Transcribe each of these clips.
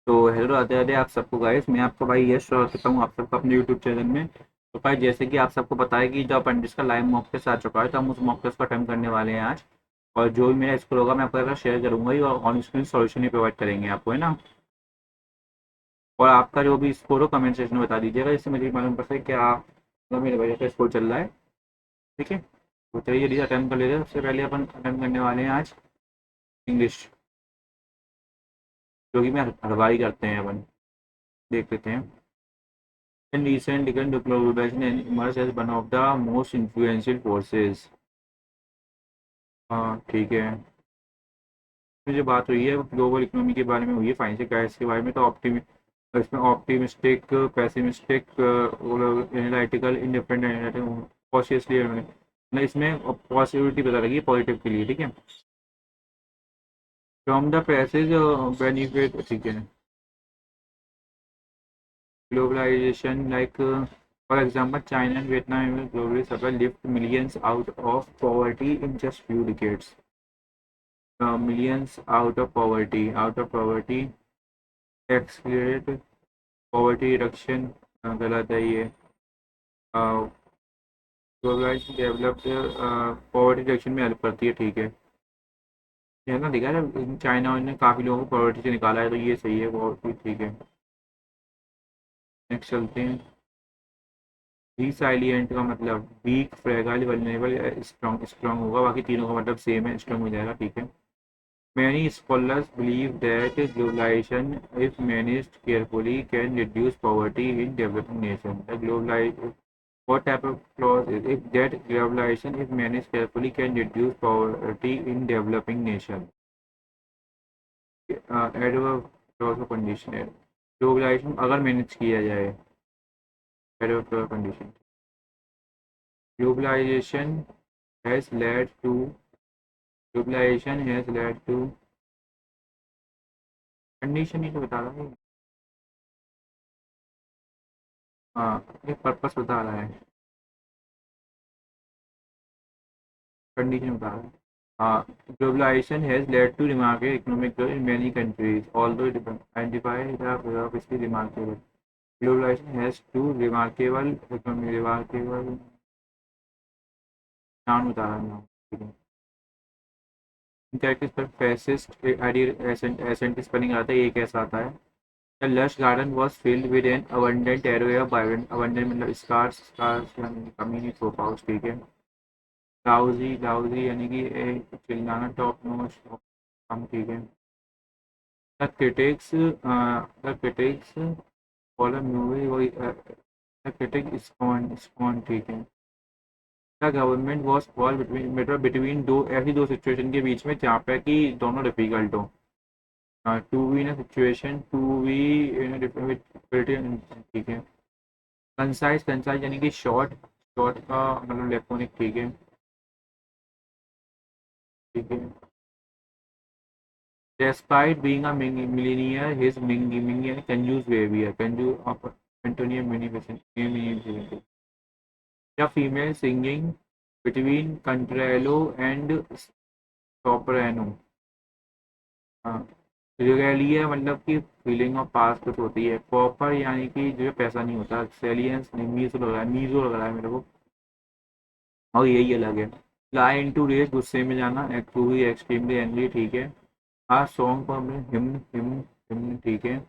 तो हेलो राधे राधे आप सबको गाइस, मैं आपका भाई यश स्वागत करता हूँ आप सबको अपने यूट्यूब चैनल में। तो भाई जैसे कि आप सबको पता है कि जो अपन का लाइव मॉक टेस्ट आ चुका है, तो हम उस मॉक टेस्ट को अटेम्प्ट करने वाले हैं आज। और जो भी मेरा स्कोर होगा मैं आपके साथ शेयर करूंगा ही, और on screen solution he provide करेंगे आपको, है ना। और आपका जो भी स्कोर हो कमेंट सेक्शन में बता दीजिएगा, जिससे मुझे मालूम पड़ सके क्या मतलब मेरे भैया का स्कोर चल रहा है। ठीक है, तो चलिए जल्दी अटेम्प्ट कर लेते हैं। सबसे पहले अपन अटेम्प्ट करने वाले हैं आज इंग्लिश, जो कि मैं हर बार ही करते हैं अपन। देख लेते हैं। In recent decades, globalization has emerged as one of the most influential forces. हाँ ठीक है। जो बात हुई है ग्लोबल इकोनॉमी के बारे में हुई है, फाइनेंशियल क्राइसिस के बारे में, तो इसमें optimistic, pessimistic, analytical, independent, cautiously, मतलब इसमें पॉसिबिलिटी पता लगी पॉजिटिव के लिए। ठीक है, फ्रॉम द पैसेज बेनिफिट, ठीक है। Globalization, like for example, China and Vietnam will globally supply lift millions out of poverty in just few decades. Millions out of poverty, accelerate poverty reduction, गलत है ये। Globalisation developed poverty reduction में help करती है, ठीक है। ये ना दिखा है चाइना ने काफ़ी लोगों को पॉवर्टी से निकाला है, तो ये सही है, बहुत ही ठीक है। नेक्स्ट चलते हैं। रिसाइलिएंट का मतलब weak, fragile, vulnerable, strong. Strong होगा, बाकी तीनों का मतलब सेम है, स्ट्रॉन्ग हो जाएगा, ठीक है। Many scholars believe that globalization if managed carefully can reduce poverty in developing nation. The globalize what type of clause is if that globalization if managed carefully can reduce poverty in developing nation. Adverb clause of condition है, globalisation अगर manage किया जाए। adverb clause of condition, globalization has led to globalization has led to condition ही तो बता रहा है। हाँ, ये पर्पस बता रहा है, कंडीशन बता रहा है। हाँ, globalization has led to remarkable economic growth in many countries, although it identifies the growth is remarkable. Globalization has two remarkable economic remarkable नाम बता रहा है नाम, ठीक है। इनका पर फैसिस्ट आइडियल एसेंट स्पेलिंग आता है, ये कैसा आता है। The lush garden was filled with an abundant array of vibrant, abundant मतलब स्कार्स, स्कार्स यानी कमी नहीं, थोपा उस, ठीक है। लाउजी, लाउजी यानी कि चिल्लाना, टॉप नोच, कम, ठीक है। The critics, the critics call movie वही, द क्रिटिक स्कॉन, ठीक है। The government was fall between, मतलब बिटवीन दो, ऐसी दो सिचुएशन के बीच में जहाँ पे कि दोनों डिफिकल्ट हो। To be in situation, to be in difficulty, ठीक है। कंसाइज, कंसाइज यानी कि शॉर्ट, शॉर्ट का मतलब लेकोनिक, ठीक है, ठीक है। Despite being a millionaire, his mingy कंजूस बिहेवियर, कंजूस एंटोनियम म्यूनिफिकेशन, या female singing between contralto and soprano. हाँ, रिगेलिया मतलब कि फीलिंग ऑफ पास कुछ होती है। कॉपर यानी कि जो पैसा नहीं होता। सेलियंस नहीं, मीजो लग रहा है, मीजो लग रहा है मेरे को, और यही अलग है। फ्लाई इनटू रेस, गुस्से में जाना। टू बी एक्सट्रीमली एंग्री, ठीक है। आ सॉन्ग पर हिम, ठीक है।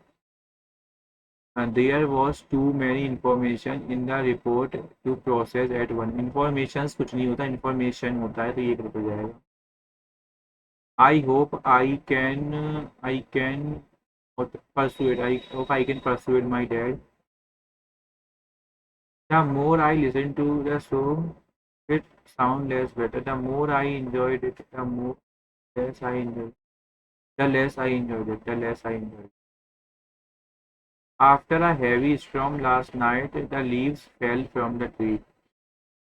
There was too many information in the report to process at one. Information कुछ नहीं होता, इंफॉर्मेशन होता है, तो ये गलत हो जाएगा। I hope I can persuade, I hope I can persuade my dad. The more I listen to the song, it sound less better. The more I enjoyed it, the more less I enjoyed. The less I enjoyed it, the less I enjoyed it. After a heavy storm last night, the leaves fell from the tree.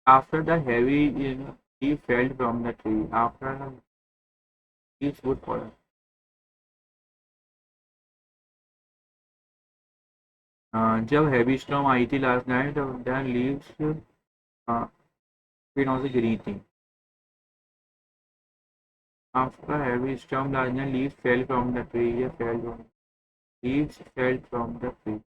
After the heavy, leaf fell from the tree. After the leaves would fall. जब heavy storm आई थी last night, the leaves पेड़ों से गिरी थी। After a heavy storm, large leaves fell from the tree. ये fell from Leaves fell from the tree.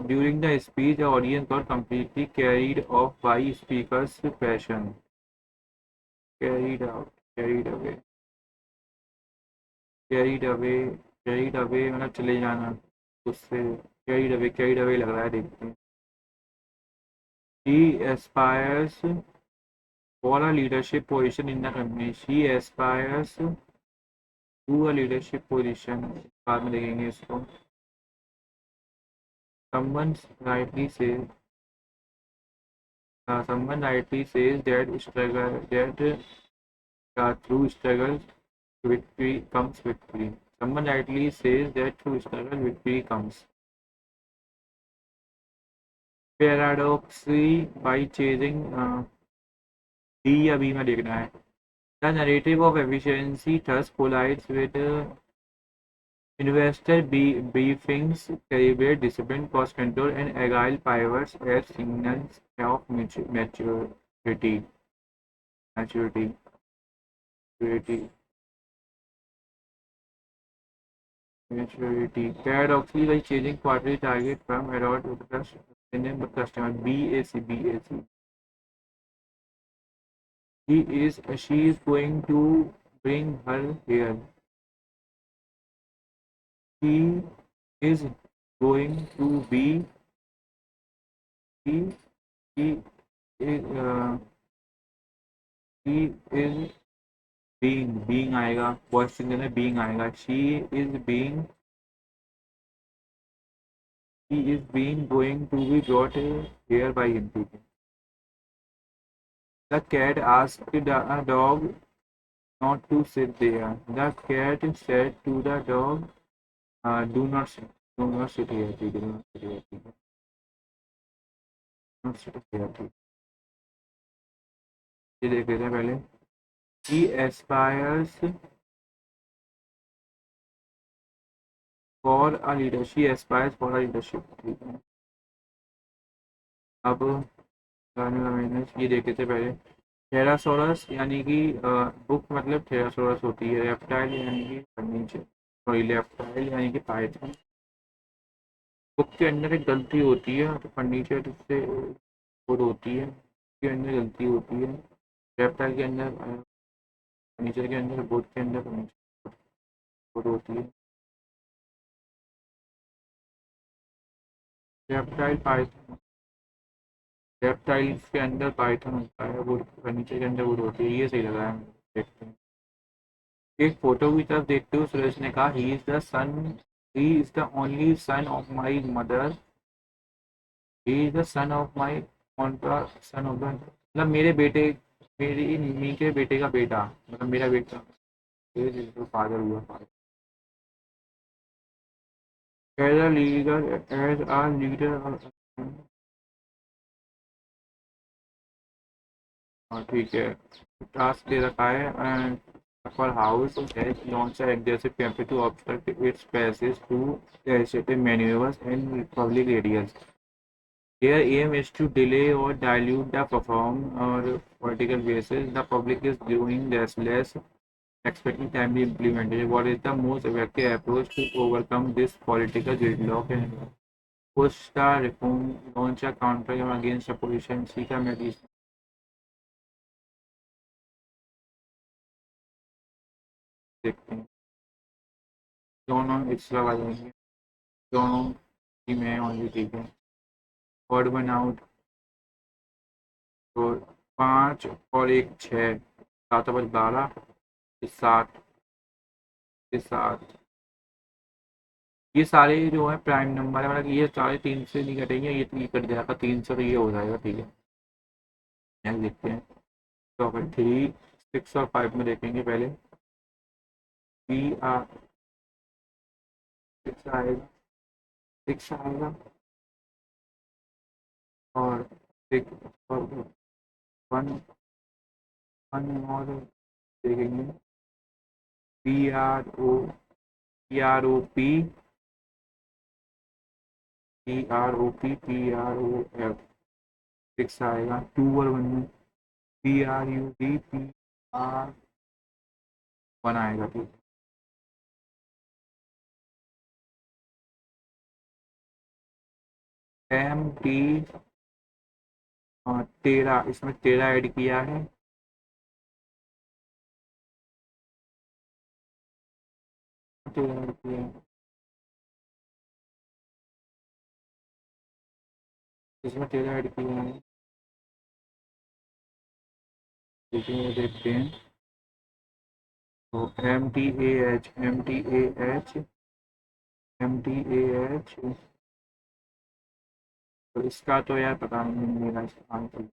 During the speech, the audience got completely carried off by speaker's passion. Carried out, carried away, carried away, carried away मतलब चले जाना उससे carried away लग रहा है देखते हैं. She aspires for a leadership position in the company. She aspires to a leadership position. बाद में देखेंगे इसको. Someone rightly says that struggle that through struggle victory comes victory. Someone rightly says that through struggle victory comes. Paradoxy by chasing D अभी में देखना है. The narrative of efficiency thus collides with investor briefings, calibrate discipline, cost control, and agile pivots as signals of maturity. Maturity. Maturity. Maturity. Paradoxically, by changing quarterly target from adult to the customer BAC. She is going to bring her here. She is going to be he is he is being आएगा voice single में being आएगा. She is being going to be brought here by him. ठीक है. The cat asked the dog not to sit there. The cat said to the dog, do not sit here. ठीक है. Not sit here. ठीक. ये देख लेते हैं पहले. He aspires for a leader. She aspires for a leadership. ठीक है. अब ये देख लेते पहले. थेरासोरस यानी कि बुक मतलब थेरासोरस होती है. रेप्टाइल यानी कि फर्नीचर. सॉरी रेप्टाइल यानी कि पाइथन. बुक के अंदर एक गलती होती है तो फर्नीचर से गुड होती है. के अंदर गलती होती है. रेप्टाइल के अंदर फर्नीचर के अंदर बोर्ड के अंदर फर्नीचर गुड होती है. रेप्टाइल पाइथन रेप्टाइल्स के अंदर पाइथन होता है. वुड फर्नीचर के अंदर वुड होती है. ये सही लग रहा है. देखते हैं. एक फोटो की तरफ देखते हुए सुरेश ने कहा he is the only son of my mother. He is the son of my on the son of the मतलब मेरी मम्मी के बेटे का बेटा मतलब मेरा बेटा. फादर हुआ. एज अ लीडर ठीक है. टास्क दे रखा है. For house has launched an aggressive campaign to obstruct its passage to legislative maneuvers and public areas. Their aim is to delay or dilute the perform or political basis. The public is growing restless, expecting timely implementation. What is the most effective approach to overcome this political gridlock and push the reform, launch a counter against opposition, seek a mediation? देखते हैं. दोनों extra आ जाएंगे. दोनों ही में only. ठीक है. Word one out. तो 5 और 1 6 7 और 12 7 7. ये सारे जो है प्राइम नंबर है मतलब ये सारे 3 से नहीं कटेंगे. ये कट जाएगा 3 से तो ये हो जाएगा. ठीक है. नेक्स्ट देखते हैं. तो अगर 3 6 और 5 में देखेंगे पहले. पी आर 6 आएगा. 6 आएगा और 6 और 1 और देखेंगे. P R O P PROP six आएगा. 2 और 1 में PRUD PR 1 आएगा. ठीक एम टी 13, इसमें 13 ऐड किया है। तेरह ऐड किया है, इसमें 13 ऐड किया है। देखिए देखते हैं। तो एम टी ए एच, तो इसका तो यार पता नहीं मेरा इसका आंसर।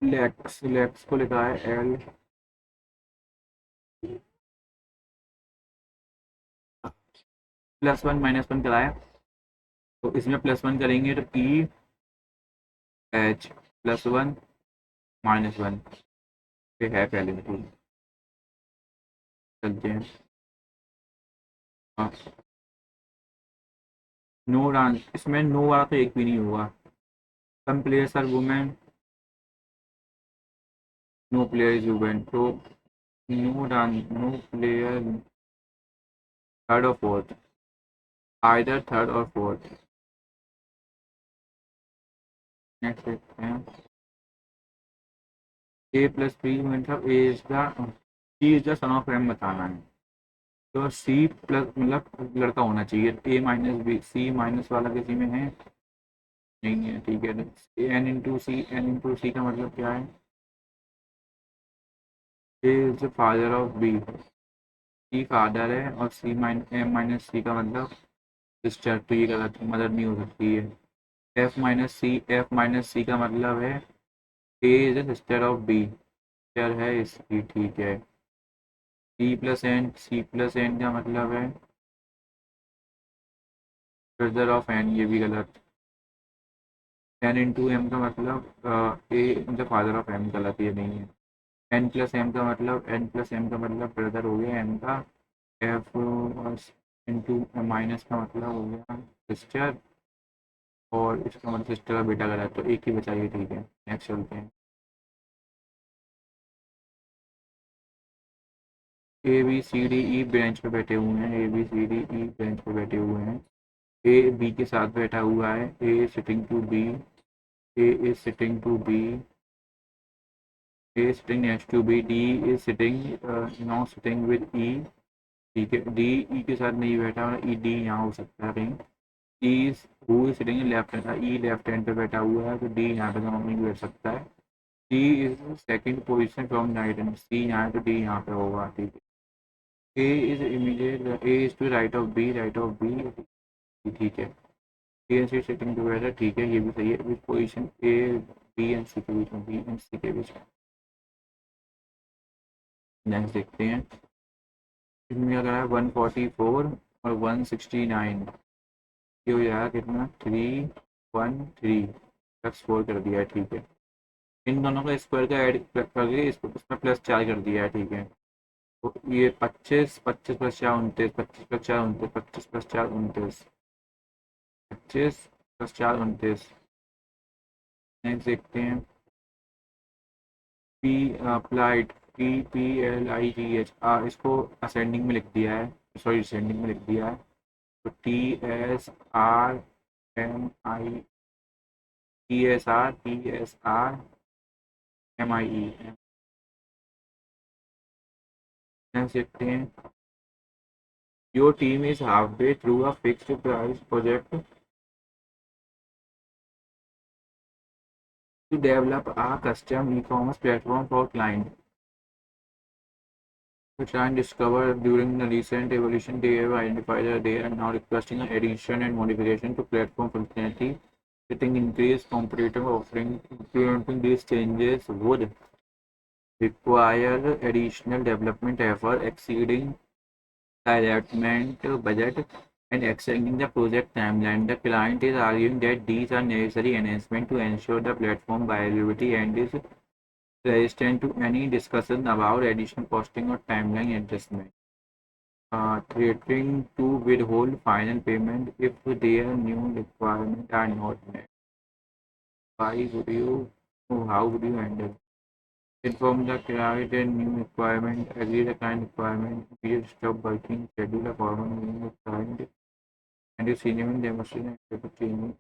लेक्स लेक्स को लिखा है एल, +1 - 1 कराया। तो इसमें +1 करेंगे तो EH +1 - 1 पे है पहले में, ठीक। चलते हैं। हाँ, नो डांस, इसमें नो वाला तो एक भी नहीं हुआ। Some players are women, no player is women, तो no dance, no player third और फोर्थ, आइदर थर्ड और फोर्थ। नेक्स्ट देखते हैं। A+B मतलब C is the son of M बताना है। तो C+ मतलब लड़का होना चाहिए। A-B, C- वाला किसी में है? नहीं है, ठीक है। N × C का मतलब क्या है? A is the father of B, C father है और M-C का मतलब सिस्टर, तो ये गलत है, मदर नहीं हो सकती है। F-C का मतलब है A is the sister of B, sister है इसकी, ठीक है। C+N का मतलब है ब्रदर ऑफ N, ये भी गलत। N × M का मतलब A in the father of M, गलत, ये नहीं है। N+M का मतलब ब्रदर हो गया M का। F × का मतलब हो गया सिस्टर, और इसका मतलब सिस्टर का बेटा गलत, तो एक ही बचाइए, ठीक है। नेक्स्ट चलते हैं। A B C D E bench पे बैठे हुए हैं, A B C D E bench पे बैठे हुए हैं। ए बी के साथ बैठा हुआ है, A sitting to B, A is sitting to B, A sitting next to B, D is sitting not sitting with E, ठीक है। डी ई के साथ नहीं बैठा हुआ, ई डी यहाँ हो सकता है कहीं। E is who is sitting left hand, E left hand पे बैठा हुआ है, तो डी यहाँ पे दोनों में बैठ सकता है। D is second position from right hand, C यहाँ है तो डी यहाँ पे होगा, ठीक है। A is immediate, A is to right of B, right of B, ठीक है। A and C sitting together, ठीक है, ये भी सही है। Which position A B and C के बीच में, बी एंड सी के बीच में। नेक्स्ट देखते हैं। इसमें अगर है 144 और 169, ये हो जाएगा कितना, 313 +4 कर दिया है, ठीक है। इन दोनों का स्क्वायर का ऐड करके इसको उसमें +4 कर दिया है, ठीक है। तो ये 25, 25 + 4 29, 25 + 4 29, 25 + 4 29, 25 + 4 29। नेक्स्ट देखते हैं। पी अप्लाइड, PPLIGH, इसको असेंडिंग में लिख दिया है, सॉरी डिसेंडिंग में लिख दिया है। तो TSRMI, नेक्स्ट देखते हैं। Your team is half way through a fixed price project to develop a custom e-commerce platform for client. The client discovered during the recent evolution they have identified that they are now requesting an addition and modification to platform functionality. Setting increased competitive offering, implementing these changes would require additional development effort exceeding development budget and extending the project timeline. The client is arguing that these are necessary enhancements to ensure the platform viability and is resistant to any discussion about additional costing or timeline adjustment, threatening to withhold final payment if their new requirements are not met. Why would you, how would you handle? Inform the client and new requirement, agree the client requirement, period stop working, schedule a formal meeting with client, and is genuine demonstration changing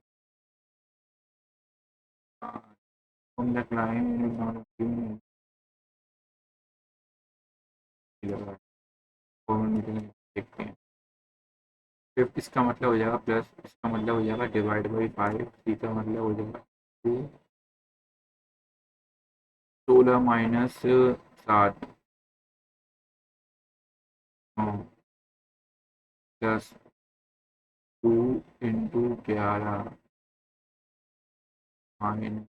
from the client is not giving government meeting देखते हैं। फिर इसका मतलब हो जाएगा plus, इसका मतलब हो जाएगा डिवाइड बाई 5, सी का मतलब हो जाएगा 2, 16 माइनस 7 प्लस 2 इंटू 11 माइनस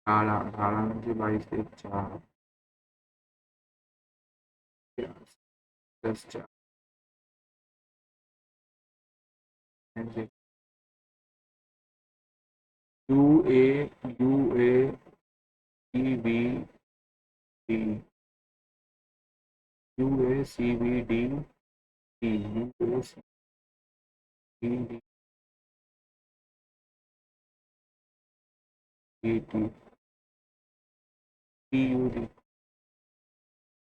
18, 18 में से 22 से 4 plus 4 U A U A C B D U A C B D T U A C B D T T U D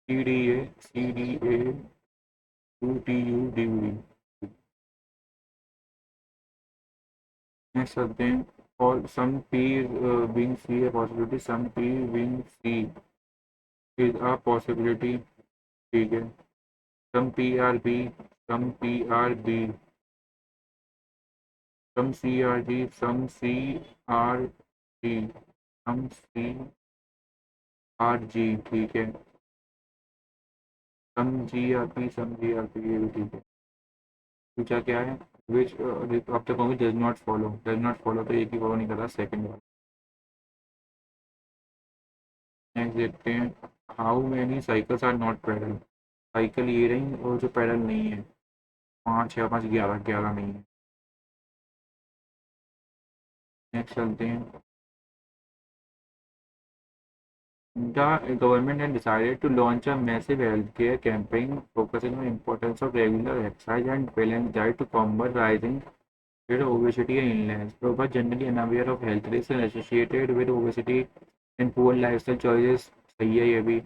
C D A C D A U T U D V. Next करते हैं और some P being C a possibility, some P being C is a possibility, ठीक है। Some P are B, some P are B, some C are G, some C are G, some C are G, ठीक है। Some G are P, some G are P, ये भी ठीक है। पूछा क्या है, which of the following does not follow, does not follow तो एक ही फॉलो नहीं कर रहा, सेकंड वाला। नेक्स्ट देखते हैं how many cycles are not pedal, cycle ये रही और जो पैडल नहीं है 5, 6, 5, 11, 11 नहीं है। नेक्स्ट चलते हैं The government had decided to launch a massive healthcare campaign focusing on the importance of regular exercise and balanced diet to combat rising rate of obesity and illness. People are generally unaware of health risks associated with obesity and poor lifestyle choices. सही है ये भी।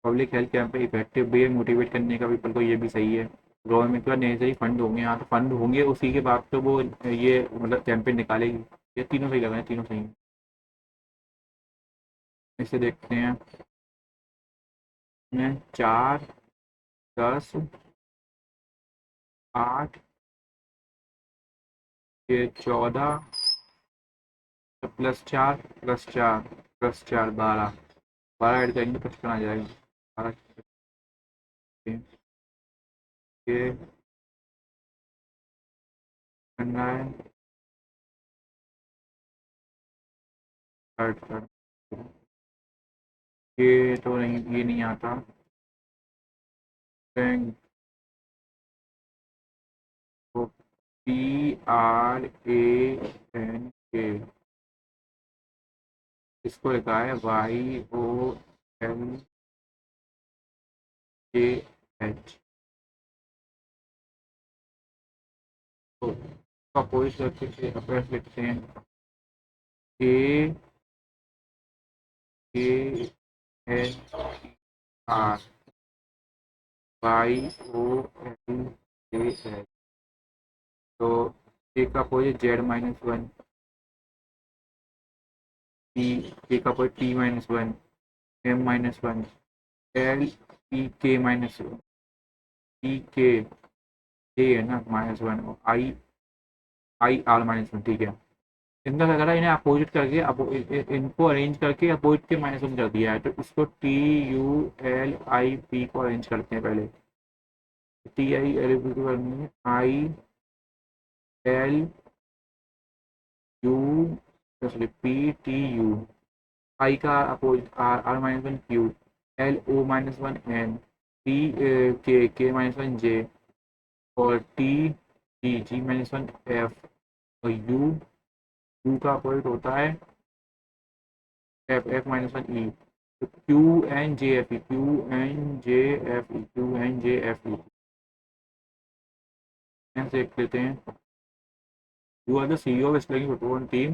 Public health campaign effective भी है, motivate करने का people को, ये भी सही है। गवर्नमेंट का नेसेसरी फंड होंगे, यहाँ तो फंड होंगे उसी के बाद तो वो ये मतलब कैंपेन निकालेगी। ये तीनों सही लग रहे हैं, तीनों सही हैं। इसे देखते हैं में 4, 10, 8, ये 14 प्लस 4 प्लस 4 प्लस 4 12, 12 ऐड करेंगे 55 आ जाएगा। 12 ये करना है, ये तो नहीं, ये नहीं आता। तो PRANK, इसको लिखा है YOLJH। तो अपोजिट करके अपोजिट लिखते हैं A N R YOLJH। तो ए का अपोजिट Z-1, टी, ए का opposite T-1, M-1, L E K -1, E K J है ना -1, और I R -1, ठीक है। इनका क्या करा, इन्हें अपोजिट करके इनको अरेंज करके अपोजिट के -1 कर दिया है। तो इसको TULIP को अरेंज करते हैं पहले। TILIP को करनी है ILU, सॉरी PTU। आई का opposite R-1 Q, LO-1 N, T K-1 J, और G-1 F, और U का अपोजिट होता है F-1 E। तो QNJFE, QNJFE, QNJFE। देख लेते हैं। You are the CEO of Slinging Football team.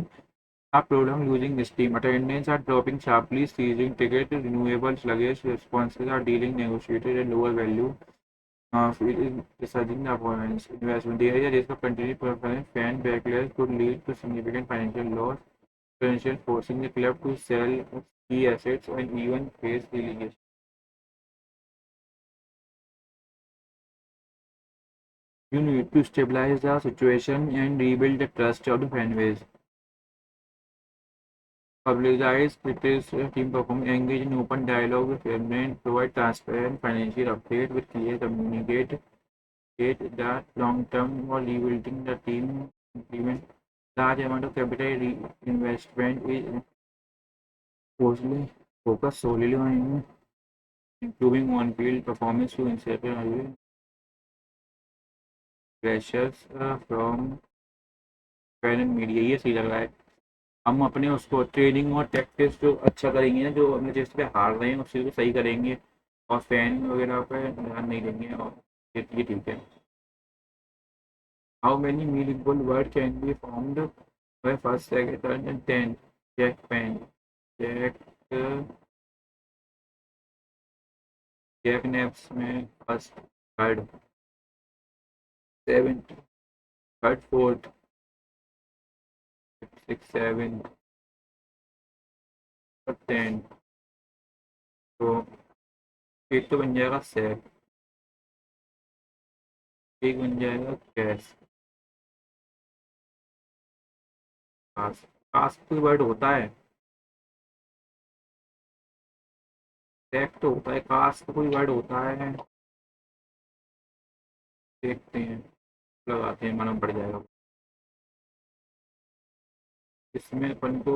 A problem losing steam. Attendance are dropping sharply. Seizing ticket, renewable luggage responses are dealing negotiated at lower value. Resurging the performance investment. There is a risk of continued performance fan backlash could lead to significant financial loss, potential forcing the club to sell key assets and even face relegation. You need to stabilize the situation and rebuild the trust of the fan base. Publicize British team performance, engage in open dialogue with fans, provide transparent financial update with clear communicate the long term or rebuilding the team implement large amount of capital investment is mostly focused solely on improving on-field performance to insert pressures from fan and media. ये सही लग रहा है। हम अपने उसको training और tactics जो अच्छा करेंगे ना, जो अपने जिस पे हार रहे हैं उस चीज़ को सही करेंगे और फैन वगैरह पे ध्यान नहीं देंगे, और ये ठीक है। How many meaningful word can be found by first second third and tenth? Jack pen, jack jack naps में first, third, seventh, third, fourth, six, seven और टेन। तो एक तो बन जाएगा सेट, एक बन जाएगा कैश। कास्ट, कास्ट कोई वर्ड होता है? सेट तो होता है, कास्ट कोई वर्ड होता है? देखते हैं, लगाते हैं, मालूम पड़ जाएगा। इसमें अपन को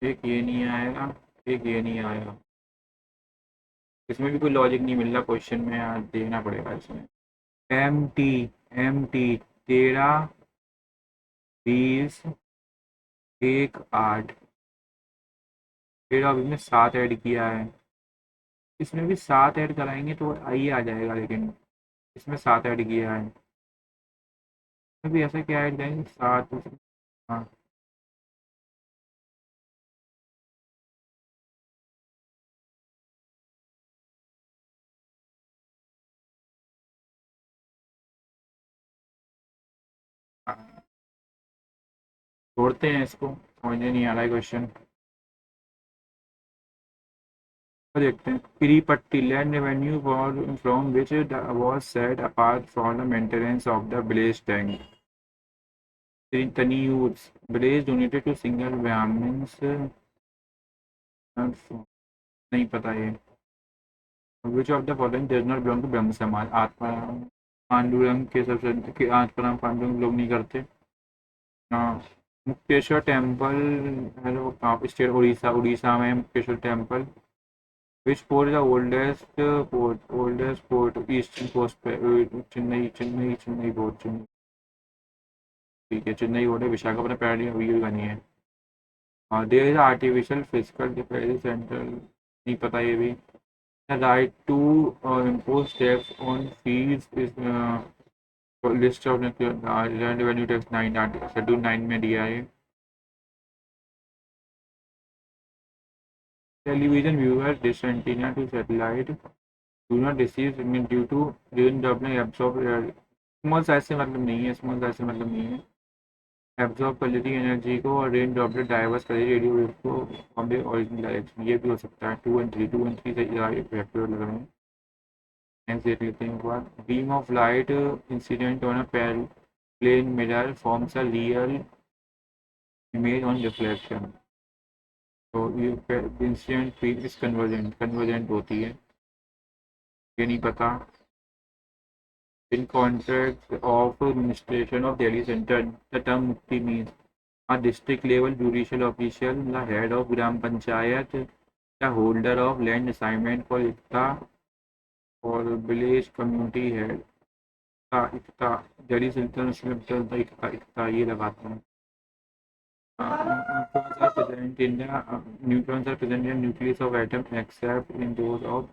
एक ये नहीं आएगा, एक ये नहीं आएगा। इसमें भी कोई लॉजिक नहीं मिल रहा क्वेश्चन में यार, देखना पड़ेगा इसमें। एम टी, एम टी, 13, 20, 1, 8, 13 अभी में 7 ऐड किया है। इसमें भी 7 ऐड कराएंगे तो आई आ जाएगा, लेकिन इसमें 7 ऐड किया है। इसमें भी ऐसा क्या ऐड करेंगे, 7। हाँ, हाँ, छोड़ते हैं इसको, समझ में नहीं आ रहा है क्वेश्चन। देखते हैं। प्री पट्टी, land revenue for from which was set apart for the maintenance of the blaze tank. Tenures, blaze donated to single Brahmins, नहीं पता ये। Which of the following does not belong to Brahmo Samaj? आत्मा पांडुरंग के सबसे के आत्मा पांडुरंग लोग नहीं करते। हाँ, मुक्तेश्वर टेम्पल, हेलो कहाँ स्टेट? उड़ीसा, उड़ीसा में Mukteshwar temple. Which port is the oldest port eastern coast पे? चेन्नई, चेन्नई, चेन्नई पोर्ट, चेन्नई। ठीक है, चेन्नई पोर्ट है। विशाखापट्टनम पैडी हुई बनी है। हाँ, there is artificial physical defence centre, नहीं पता ये भी। The right to impose tax on fees is list of land revenue tax 9 schedule 9 में दिया है। Television viewer dish antenna to satellite do not receive signal due to rain dropping absorb. Small size से मतलब नहीं है, small size से मतलब नहीं है। एब्जॉर्ब कर लेती है एनर्जी को और रेन ड्रॉपलेट डाइवर्स कर देती है रेडियो वेव को फ्रॉम द ओरिजिनल डायरेक्शन। ये भी हो सकता है। 2 एंड 3, 2 एंड 3 से फैक्टर लग रहे हैं। नेक्स्ट देख लेते हैं एक बार। Beam of light incident on a plane mirror forms a real image on reflection. तो ये incident field is convergent, convergent होती है, ये नहीं पता। In contract of administration of Delhi Center, the term Mukti means a district level judicial official, the head of Gram Panchayat, the holder of land assignment for Ikta or village community head। Ikta, Delhi Sultan the Ikta ये लगाते हैं। Neutrons are present in nucleus of atom except in those of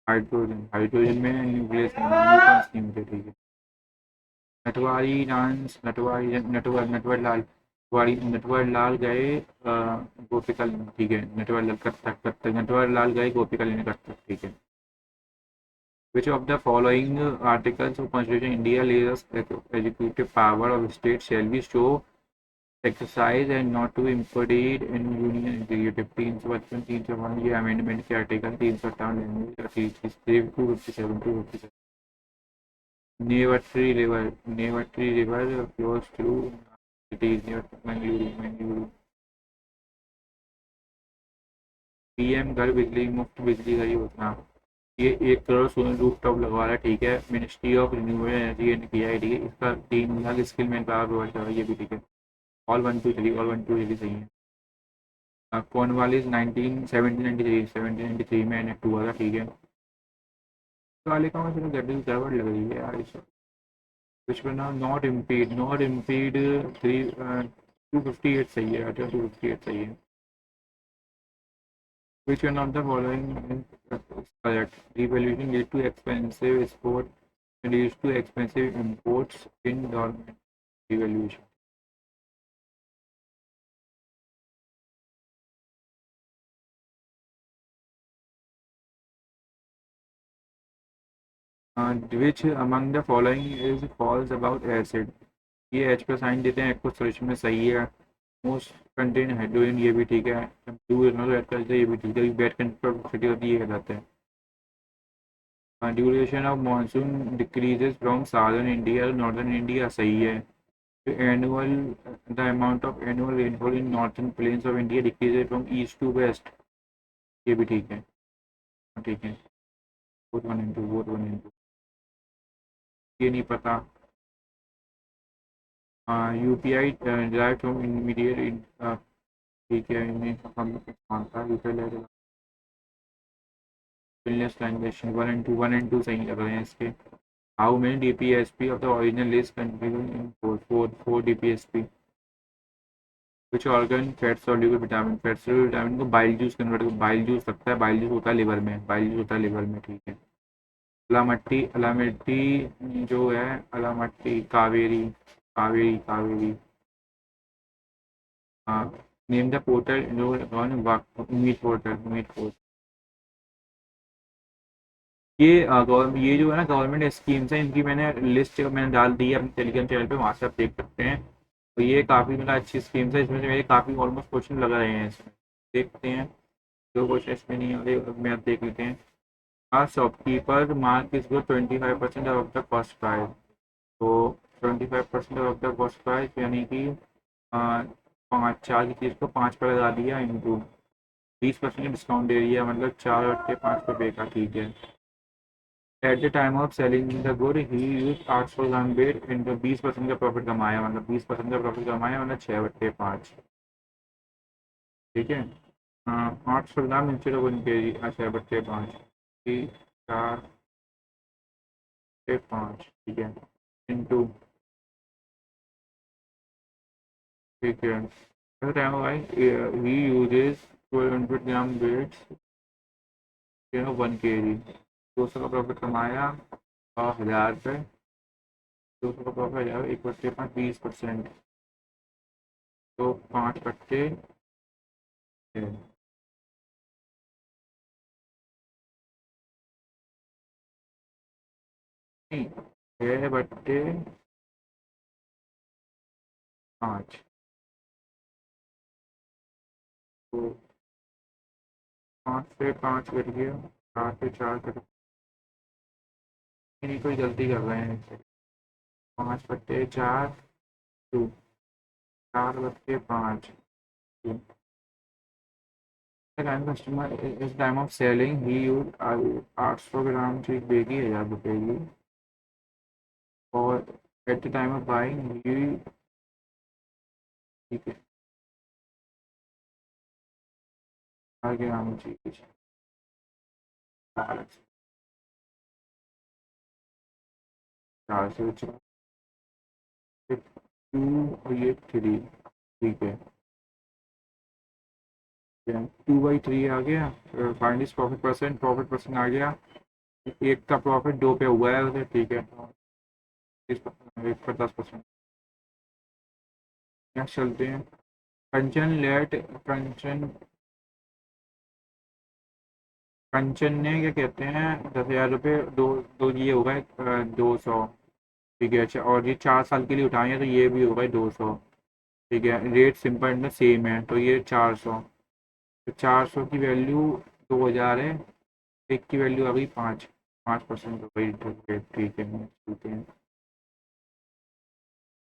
hydrogen. Hydrogen में nucleus neutrons नहीं होते। ठीक है। नटवारी dance, नटवारी Natwar Lal, Natwar Lal गए गोपिका। ठीक है, नटवर लाल कथक, कथक नटवर लाल गए गोपिका लेने कथक। ठीक है। Which of the following articles of Constitution India lays executive power of state shall be so exercise and not to impede in union executive 355 301 ये अमेंडमेंट के article 357 257 Netravati river flows through cities near Mangaluru PM घर बिजली मुफ्त बिजली का योजना ये 1 crore solar roof top लगवा रहा है, ठीक है। मिनिस्ट्री ऑफ रिन्यूएबल एनर्जी ने किया है, ठीक है। इसका 3 lakh skill man power provide कर रहा है, ये भी ठीक है। ऑल 1 2 3 कॉर्नवालिस 1793 में एनेक्ट हुआ था, ठीक है। तालिका में चलो गड़बड़ लग रही है यार इस विच में ना नॉट इम्पीड 258 सही है, 258 सही है। Which one of the following is correct? Devaluation lead to expensive export and leads to expensive imports in government devaluation. Which among the following is false about acid? ये H पे sign देते हैं, कुछ solution में सही है। Most contain hydrogen ये भी ठीक है। ब्लू ऐड करते ये भी ठीक है। बैड कंट्रोल होती है कहलाते हैं। Duration of monsoon decreases from southern India northern India सही है। Annual the amount of annual rainfall in northern plains of India decreases from east to west ये भी ठीक है, ठीक है। बोथ 1 and 2 ये नहीं पता। यूपीआई डायरेक्ट फ्रॉम इमीडिएट ठीक है, इन्हें हम मानता है यूपीआई Business transaction 1 and 2 सही लग रहे हैं इसके। How many DPSP of the original list contain in four DPSP? Which organ fat soluble vitamin? Fat soluble vitamin को bile juice convert bile juice लगता है, बाइल जूस होता है लिवर में, बाइल जूस होता है लिवर में, ठीक है। अलामट्टी जो है अलामट्टी कावेरी कावेरी कावेरी हाँ। नेम द पोर्टल जो मीट पोर्टल ये जो है ना गवर्नमेंट स्कीम्स है, इनकी मैंने लिस्ट मैंने डाल दी है अपने टेलीग्राम चैनल पे, वहाँ से आप देख सकते हैं। तो ये काफ़ी मतलब अच्छी स्कीम्स है, इसमें से मेरे काफ़ी ऑलमोस्ट क्वेश्चन लग रहे हैं इसमें। देखते हैं जो क्वेश्चन इसमें नहीं आ रहे मैं आप देख लेते हैं। हाँ, शॉपकीपर मार्क इस 25% ऑफ द कॉस्ट प्राइस। तो 25% ऑफ द कॉस्ट प्राइस यानी कि 4 की चीज़ को 5 पर लगा दिया इंटू 20% डिस्काउंट दे रही है, मतलब 4/5 रुपये का, ठीक है। At the time of selling the good he use 800 gram weight इनका 20% का प्रॉफिट कमाया, मतलब 20% का प्रॉफिट कमाया, मतलब 6/5, ठीक है। 800 ग्राम इंस्टेड ऑफ 1 kg 6/5 4/5, ठीक है, इंटू, ठीक है। At the time of he uses 1200 gram weights 1 kg 200 का प्रॉफिट कमाया 1000 रुपये, 200 का प्रॉफिट 1000 1/5 20%, तो 5/6 नहीं 6/5, तो 5 से 5 कट गया, 4 से 4 कट, नहीं कोई गलती कर रहे हैं इसे। 5/4 टू 4/5 कस्टमर इस टाइम ऑफ सेलिंग ही यूज 800 ग्राम चीज देगी 1000 रुपये की, और at the time of buying ही, ठीक है, 4 ग्राम चीज 4 से 4 2 और ये 3, ठीक है। 2/3 आ गया। फाइनली प्रॉफिट परसेंट आ गया। एक का प्रॉफिट 2 पे हुआ है उसे, ठीक है। 10% नेक्स्ट चलते हैं। कंचन कंचन ने क्या कहते हैं 10,000 रुपये, दो दो ये होगा 200। ठीक है अच्छा, और ये 4 साल के लिए उठाए हैं तो ये भी होगा 200। ठीक है, रेट सिंपल इंटरेस्ट सेम है तो ये 400। तो 400 की वैल्यू 2,000 है, एक की वैल्यू आ गई 5%। हो गई इंटरेस्ट रेट। ठीक है चलते हैं।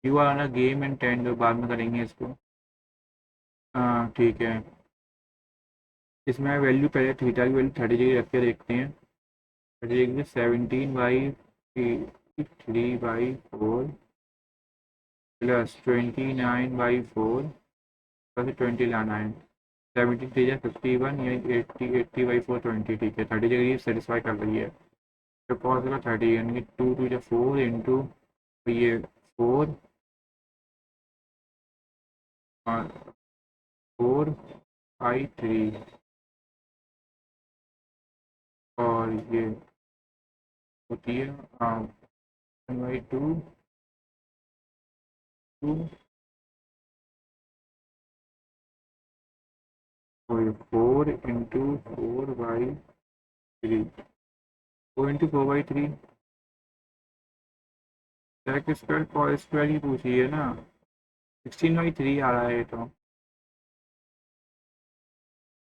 यू आर ना गेम एंड टेंड बाद में करेंगे इसको। हाँ ठीक है। इसमें वैल्यू पहले थीटा की वैल्यू 30 डिग्री रख के देखते हैं। 30 डिग्री 17/3/4 प्लस 29/4 प्लस 20 लाना है। 17 3 51 यानी 80 80/4 20। ठीक है 30 डिग्री सेटिस्फाई कर रही है। तो कॉस का 30 यानी 2 2 4 इंटू ये 4 4 5 3 और ये होती है 1/2 और 4 into 4/3। 4 into 4/3 sec square cos square ही पूछी है ना। 16/3 आ रहा है ये तो।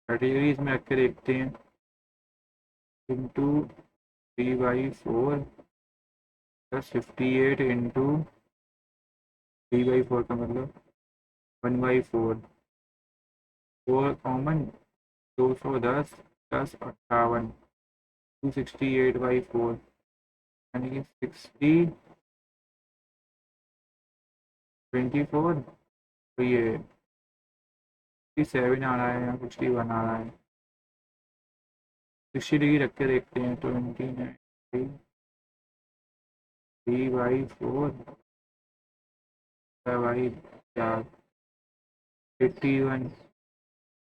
30 डिग्री इसमें रख के देखते हैं। इंटू 3/4 प्लस 58 इंटू 3/4 का मतलब 1/4। 4 कॉमन 210 प्लस 58 268/4 यानी कि 60/24। तो ये 67 आ रहा है या 61 आ रहा है। 60 डिग्री रख के देखते हैं। 29/3/4 बाई 4 81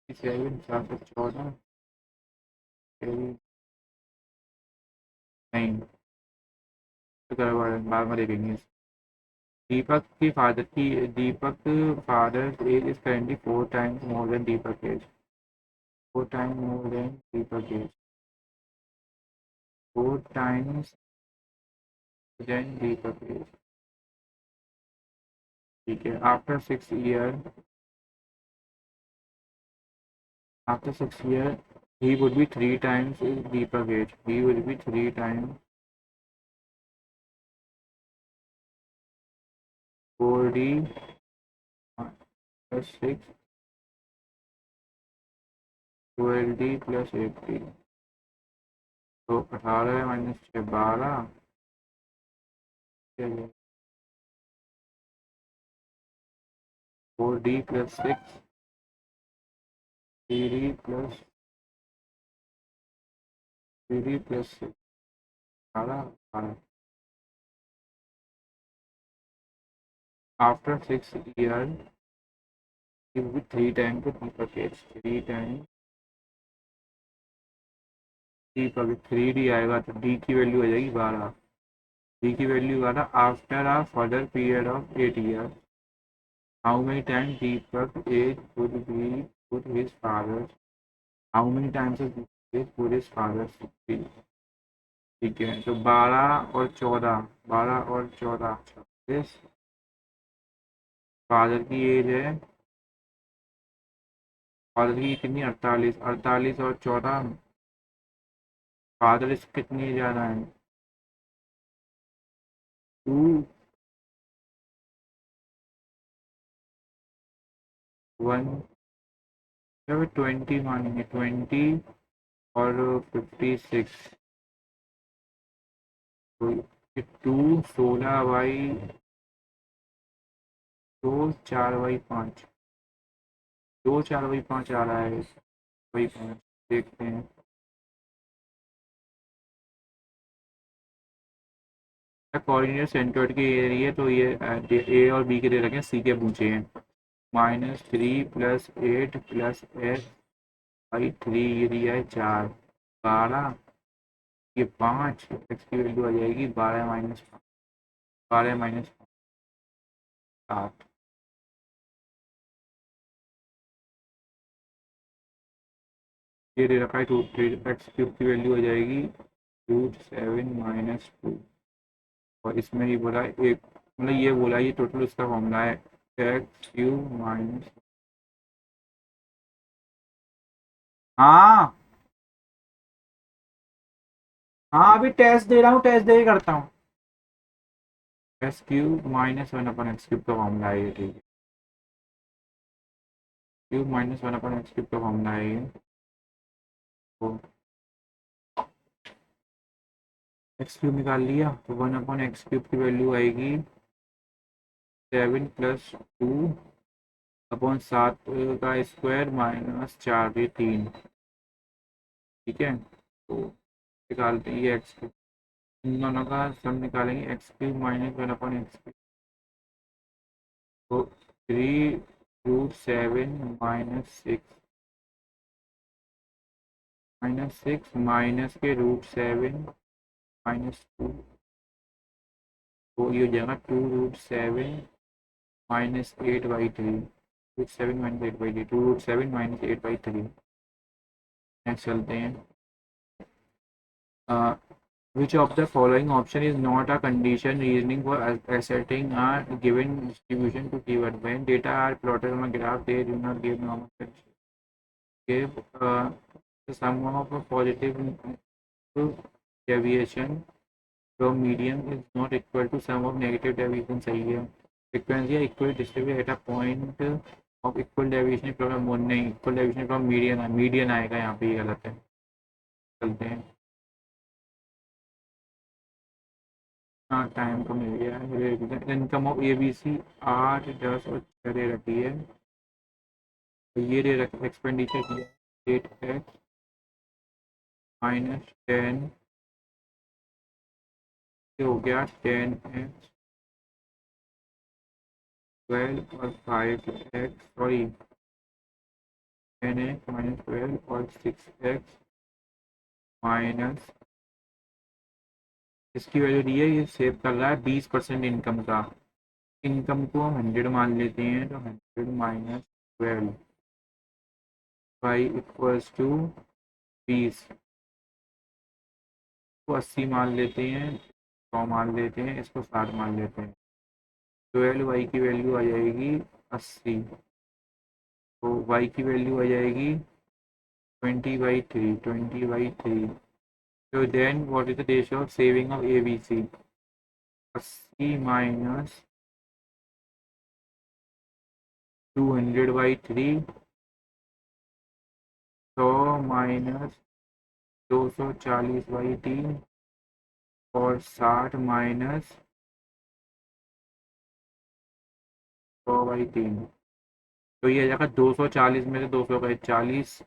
714 नहीं तो बाद में देखेंगे। Deepak father age is currently 4 times more than Deepak age. 4 time more than Deepak age. 4 times than Deepak age. ठीक है after 6 year he would be 3 times Deepak age. He would be 3 times 4D plus 6 12D plus 8D। तो 18 - 6 12। 4D plus 6 3D plus 3D plus 6 18। After 6 years he will be 3 times the Deepak age। 3 times Deepak 3D आएगा तो D की value आ जाएगी 12। D की value 12 after a further period of 8 years। How many times Deepak age would be would his father? How many times of Deepak age would his father be? ठीक है तो 12 और 14 छब्बीस। फादर की as है, father की कितनी 48। 48 और 14 फादर इस कितनी ज़्यादा है 2 1 जब 20 मानेंगे 20 और 56 तो 2 16/2 4/5 2 4/5 आ रहा है। वही 5 देखते हैं। कोऑर्डिनेट सेंटरोइड के एरिया तो ये ए और बी के दे रखे हैं, सी के पूछे हैं। -3 प्लस 8 प्लस x/3 ये दिया है 4। 12 ये 5 एक्स की वैल्यू आ जाएगी 12 - 7। ये दे रखा है 2 एक्स क्यूब की वैल्यू हो जाएगी √7 - 2, और इसमें ही बोला एक, मतलब ये बोला ये टोटल उसका फॉर्मूला है एक्स क्यूब माइनस। हाँ हाँ, अभी टेस्ट दे रहा हूँ, टेस्ट दे के करता हूँ। एक्स क्यूब -1/x³ का फॉर्मूला है ये, ठीक है। क्यूब -1/x³ का फॉर्मूला है ये। तो एक्स क्यूब निकाल लिया तो 1/x³ की वैल्यू आएगी 7+2/7 का स्क्वायर -4, ये 3, ठीक है। तो निकालते हैं ये एक्स क्यूब, इन दोनों का सम निकालेंगे, एक्स क्यूब -1/x³, तो 3√7 - 6 -6 माइनस के √7 - 2, तो ये हो जाएगा 2√7 - 8/3, √7 - 8/3, 2√7 - 8/3। नेक्स्ट चलते हैं। Which of the following option is not a condition reasoning for asserting a given distribution to given when data are plotted on a graph, they do not give normal condition. Give the sum of a positive deviation from median is not equal to sum of negative deviation, सही है। frequency equal distributed at a point of equal deviation from नहीं, equal deviation from median है, median आएगा यहाँ पे, ये गलत है। चलते हैं। हाँ, टाइम तो मिल गया है। इनकम ऑफ ABC 8, 10 और 6 दे रखी है, तो ये दे रखी एक्सपेंडिचर किया 8x -10, ये हो गया 10x 12 और 5x, सॉरी 10x -12 और 6x माइनस, इसकी वैल्यू दी है, ये सेव कर रहा है 20% इनकम का। इनकम को हम 100 मान लेते हैं, तो 100 - 12 y = 20, को 80 मान लेते हैं, 100 मान लेते हैं, इसको 60 मान लेते हैं। 12y की वैल्यू आ जाएगी 80, तो y की वैल्यू आ जाएगी 20/3। तो then what is the ratio of saving of ABC? 80 minus 200/3, 100 minus 240/3, और 60 माइनस 100/3। तो ये आ जाएगा 240 में से 200 गए 40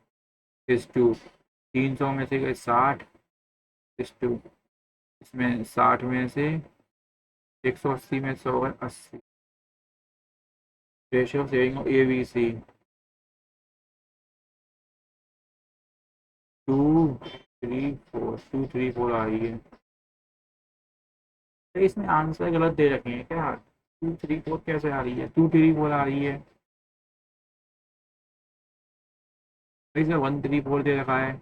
इस टू, 300 में से गए 60 इस टू, इसमें 60 में से 180 में 100 गए 80। Ratio of saving of ABC 234 आ रही है। तो इसमें आंसर गलत दे रखे हैं क्या? 234 कैसे आ रही है? 234 आ रही है, तो इसमें 134 दे रखा है।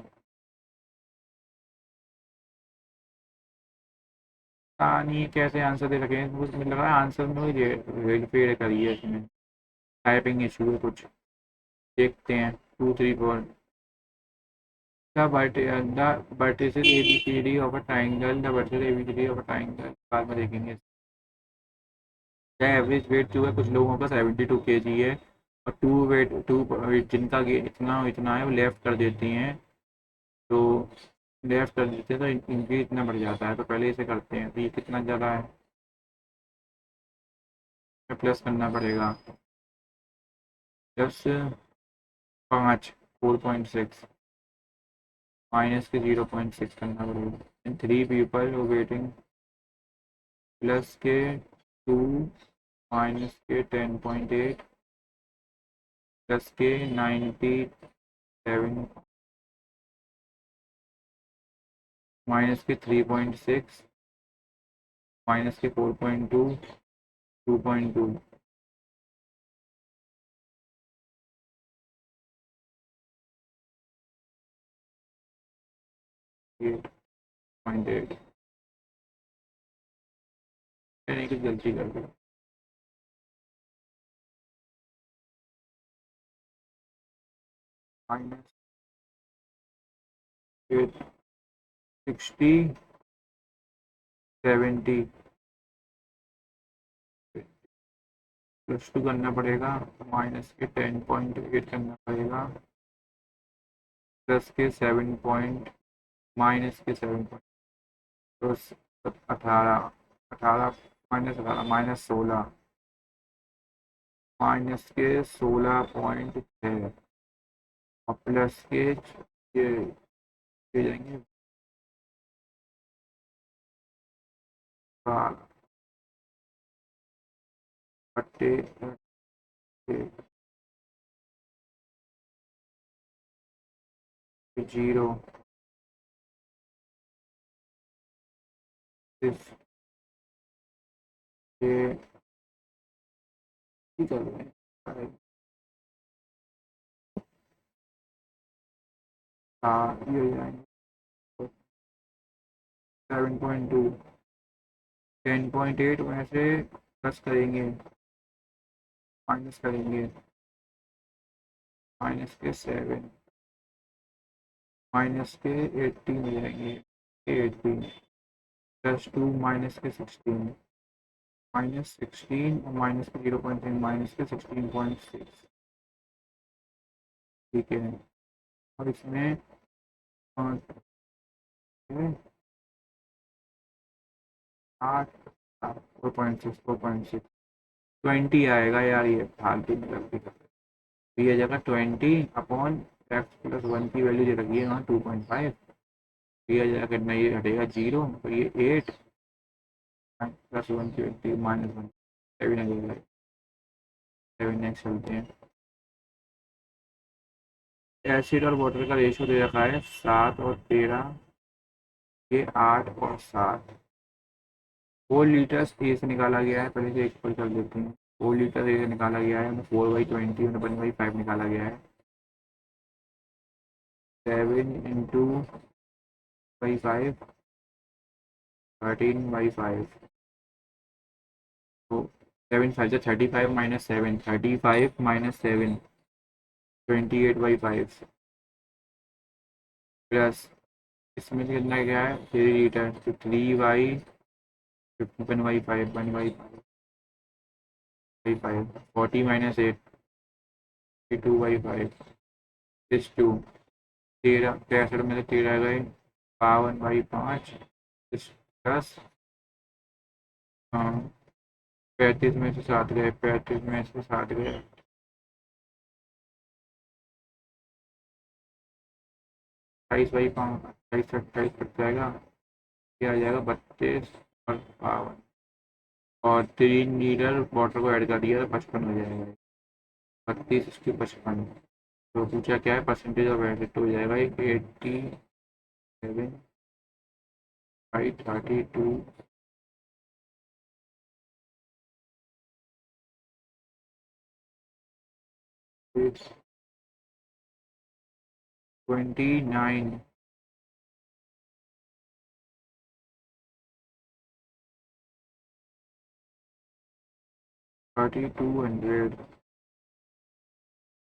पता नहीं कैसे आंसर दे रखे हैं, मुझे लग रहा है आंसर में हेरफेर करी है इसमें, टाइपिंग इशू है कुछ। देखते हैं 234। The vertices ABCD of a triangle, the vertices ABCD of a triangle, बाद में देखेंगे। एवरेज वेट जो है कुछ लोगों का 72 kg है, और टू जिनका इतना इतना है वो लेफ्ट कर देती हैं, तो लेफ्ट कर देते हैं तो इनकी इतना बढ़ जाता है, तो पहले इसे करते हैं। तो ये कितना ज़्यादा है, प्लस करना पड़ेगा 10, 5, 4.6 माइनस के 0.6 करना पड़ेगा। 3 पीपल वेटिंग, प्लस के 2 माइनस के 10.8 प्लस के 97 माइनस के 3.6 माइनस के 4.2 2.2। 8.8 मैंने कुछ गलती कर दी। -8 60 70 +2 करना पड़ेगा, माइनस के 10.8 करना पड़ेगा, प्लस के 7 पॉइंट, माइनस के 7 पॉइंट, तो 18, 18 -18 -16, माइनस के 16.6 और प्लस के ये जाएंगे 12 बट्टे 0 इस ये चल रहे हैं। हाँ ये हो जाएंगे 7.2, 10.8 में से प्लस करेंगे, माइनस करेंगे, माइनस के 7, माइनस के 18 हो जाएंगे, 18 +2 माइनस के 16, -16 और माइनस के 0.3, माइनस के 16.6। ठीक है, और इसमें 8 4.6 4.6 20 आएगा यार, ये फालतू में गलती कर रहे हैं। ये जगह 20/x+1 की वैल्यू दे रखी है वहाँ 2.5, ये जगह कितना, ये हटेगा 0, तो ये 8 +1 की वैल्यू -1, 7 आ जाएगा, 7 नेक्स्ट चलते हैं। एसिड और वाटर का रेशो दे रखा है 7 और 13, ये 8 और 7। 4 लीटर्स ए से निकाला गया है, पहले से एक पर कर देते हैं। 4 लीटर ए से निकाला गया है, 4/20 1/5 निकाला गया है, 7 × 5 13/5, तो 7 5 35 -7, 35 -7 28/5 प्लस इसमें कितना क्या है 3 लीटर, तो 3/50 1/5 40 -8 2/5 इस 2 13 63 में से 13 गए, 52/5 इस प्लस, हाँ 35 में से 7 गए, 35 में से 7 गए, 28/5 28 कट जाएगा, ये आ जाएगा 32 और 52, और 3 लीटर वाटर को ऐड कर दिया तो 55 हो जाएगा, 32 इसकी 55, तो पूछा क्या है परसेंटेज ऑफ एसिड, तो हो जाएगा 87/32 29 3200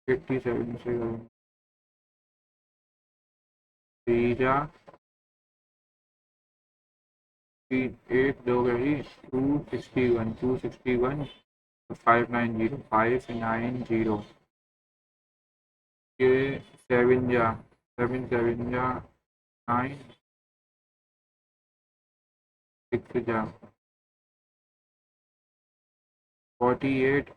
87 से तीजा 8 2 गई 261 590 ये 7 9 6 48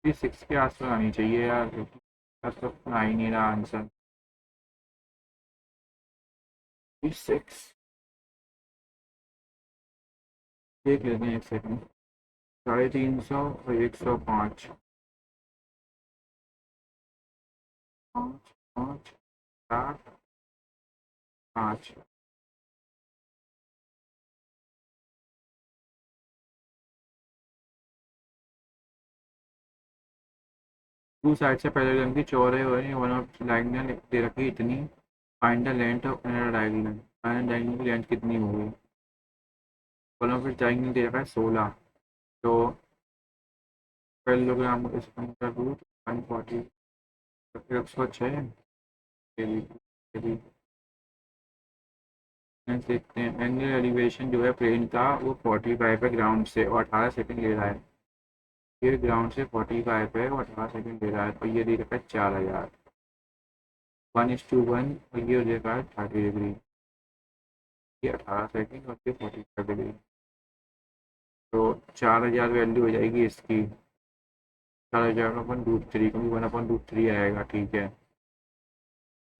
6 6 के आसपास आनी चाहिए यार, आ ही नहीं रहा आंसर। 6 देख लेते हैं, 1 सेकंड। 350 और 105 पाँच पाँच सात पाँच। टू साइड से पैरेलल की चौड़ाई और वन ऑफ डायगोनल दे रखी इतनी। Find the length of another diagonal. Another diagonal की लेंथ कितनी होगी? वन ऑफ डायगोनल दे रखा है 16। तो पैरेललोग्राम इसका रूट 140 106 देखते हैं। एंगल एलिवेशन जो है प्लेन का वो 45 है ग्राउंड से और 18 सेकंड ले रहा है। ये ग्राउंड से 45 है और 18 सेकंड ले रहा है। तो ये दे रखा है 4000 1:1 और ये दे रखा है 30 डिग्री। ये 18 सेकंड और ये 45 डिग्री। तो 4000 वैल्यू हो जाएगी इसकी। 4000/√3 क्योंकि 1/√3 आएगा। ठीक है,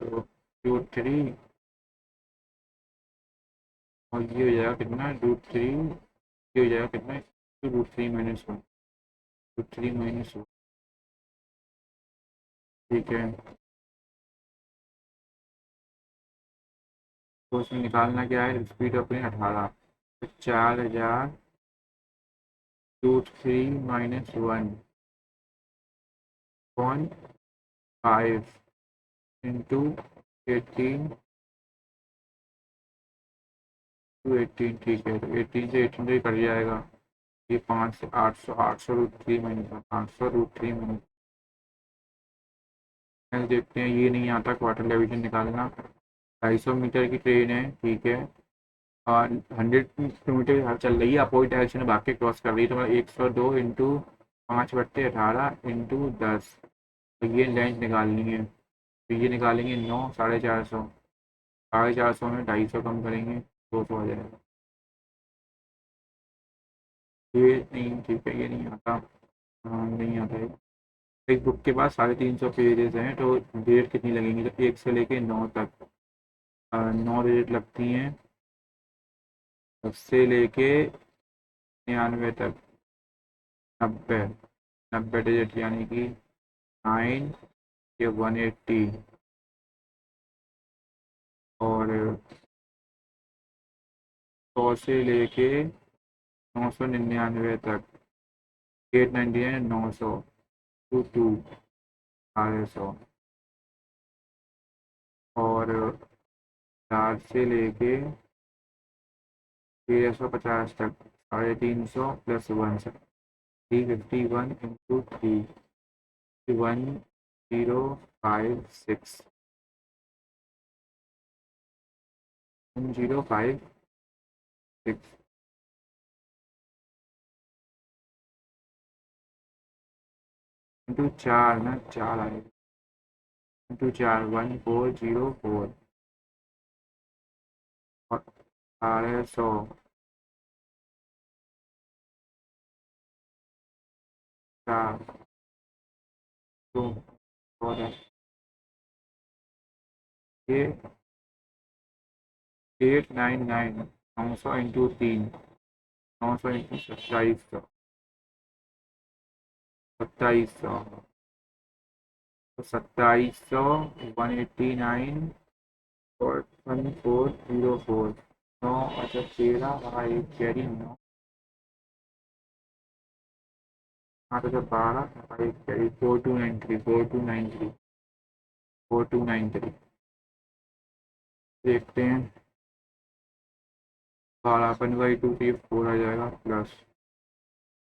तो √3 और ये हो जाएगा कितना √3। ये हो जाएगा कितना √3 - 1 ठीक है। तो उसमें निकालना क्या है? स्पीड अपनी 18। तो 4000 √3 - 1 इंटू 18 ठीक है। तो 18 से 18 से कट जाएगा। ये 5 से 800 800 √3 - 800 देखते हैं। ये नहीं आता क्वार्टर डिवीजन निकालना। 250 मीटर की ट्रेन है, ठीक है, और 100 किलोमीटर चल रही है, अपोजिट डायरेक्शन में भाग के क्रॉस कर रही है। तो मतलब 102 इंटू 5/18 इंटू 10। तो ये लेंथ निकालनी है। तो ये निकालेंगे 9 450। 450 में 250 कम करेंगे 200 आ जाएगा। ये नहीं, ठीक है, ये नहीं आता। हाँ, नहीं आता है। एक बुक के पास 350 पेजेस हैं, तो डेट कितनी लगेंगी? तो 1 से लेके 9 तक 9 डेट लगती हैं। 10 से लेके 99 तक 90। 90 डिजिट यानी कि 9 के 180। और 100 से लेके 999 तक 899 900 टू 250। और 4 से लेके 1350 तक 350 +1 351 इंटू 3 1056 1056 इंटू 4 ना 4 आएगा। इंटू 4 1404 और 1800 4 तो और ये 899 900 इंटू 3 900 इंटू 2700 तो 2700 189 और 1404 9 अच्छा 13 हाँ एक कैरी 9 8 अच्छा 12 हाँ एक कैरी 4293 देखते हैं। 12 वन/2 से 4 आ जाएगा प्लस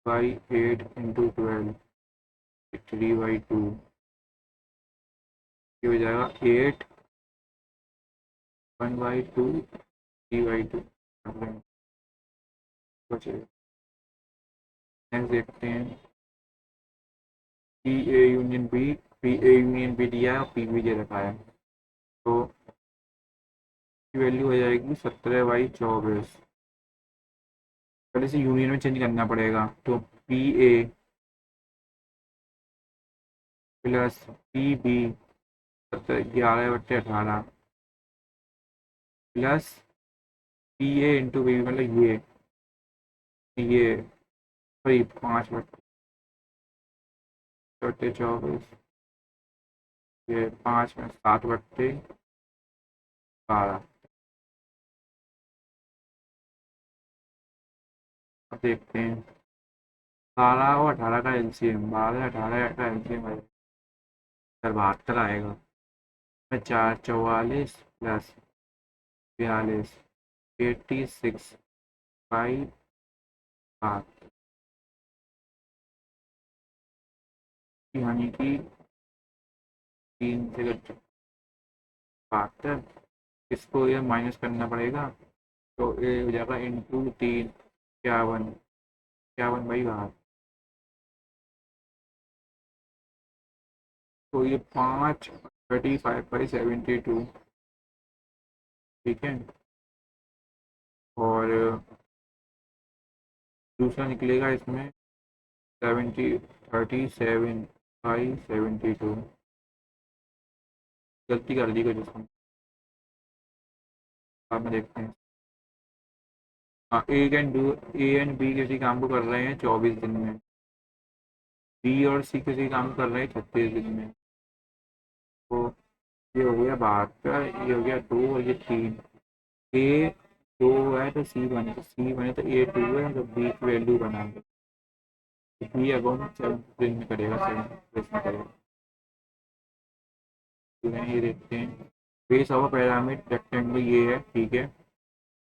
बाई 8 इंटू 12 3/2 ये हो जाएगा 8 1/2 3/2 बचेगा। नेक्स्ट देखते हैं। पी ए यूनियन बी दिया है और पी बी दे रखा है। तो की वैल्यू हो जाएगी 17/24। पहले से यूनियन में चेंज करना पड़ेगा। तो P A plus P B 11/18 plus P A into B मतलब ये सॉरी 5/24 ये 5 में 7/12। अब देखते हैं 12 और 18 का एलसीएम, 12 18 का एलसीएम है सर 72 आएगा। 4 44 प्लस 42 86 बाई 8, यानी कि 3 से 72, इसको ये माइनस करना पड़ेगा। तो ये हो जाएगा इंटू 3, 51, 51/12। तो ये 5 35/72, ठीक है। और दूसरा निकलेगा इसमें 37 गलती कर दी कुछ इसमें। बाद में देखते हैं। हाँ, ए एंड बी किसी काम को कर रहे हैं 24 दिन में, बी और सी किसी काम को कर रहे हैं 36 दिन में। तो ये हो गया 72, ये हो गया 2 और ये 3। ए 2 है तो सी बने तो ए 2 है तो बी की वैल्यू बनाएंगे। बी अकाउंट 7 दिन में करेगा, 7 में करेगा। तो ये देखते हैं बेस ऑफ पैरामिड रेक्टेंगल ये है, ठीक है।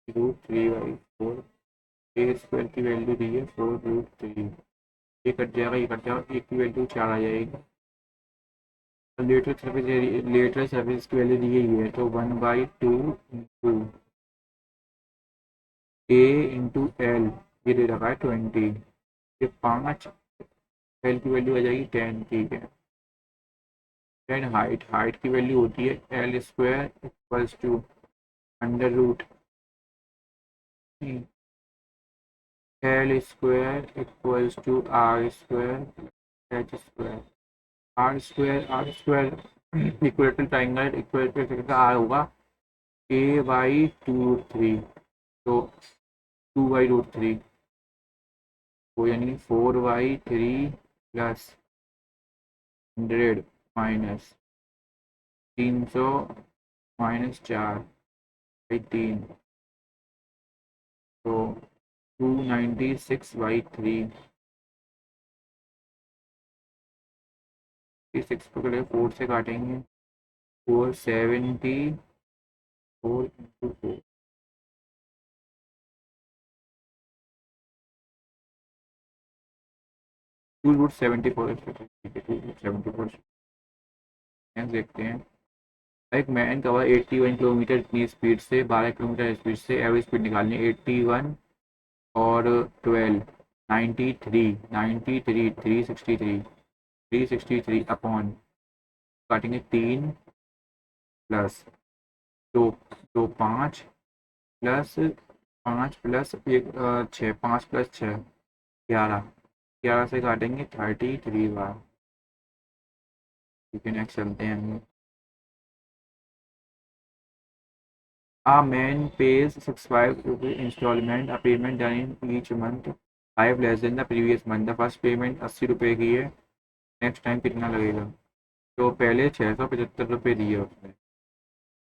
√3/4, ए स्क्वायर की वैल्यू दी है 4√3। ये कट जाएगा, ये कट जाएगा, एक की वैल्यू 4 आ जाएगी। लेटरल सर्फेस की वैल्यू दी गई है तो 1/2 इंटू ए इंटू एल, ये दे रखा है 20। ये 5, एल की वैल्यू आ जाएगी 10, ठीक है। 10 हाइट की वैल्यू होती है L square equals to under root L square equals to R square H square. R square equilateral triangle equilateral का आर होगा a/√3, तो 2/√3, तो यानी 4/3 प्लस 100 माइनस 300 माइनस 4/3, तो 296/3। 6 पकड़े 4 से काटेंगे, 474 इंटू 4, 2√74, ठीक है 2√74। देखते हैं एक मैन कवर 81 किलोमीटर इतनी स्पीड से 12 किलोमीटर स्पीड से एवरेज स्पीड निकालनी है 81 और 12, 93 363 अपॉन काटेंगे 3 प्लस 2, 5 प्लस 5 प्लस 1 6, 5 प्लस 6 11, 11 से काटेंगे 33 बार, ठीक है। नेक्स्ट चलते हैं हम। A man pays 65 rupees installment, a payment done in each month 5 less than the previous month. The first payment 80 रुपये की है, नेक्स्ट टाइम कितना लगेगा? तो पहले 675 रुपये दिए उसने,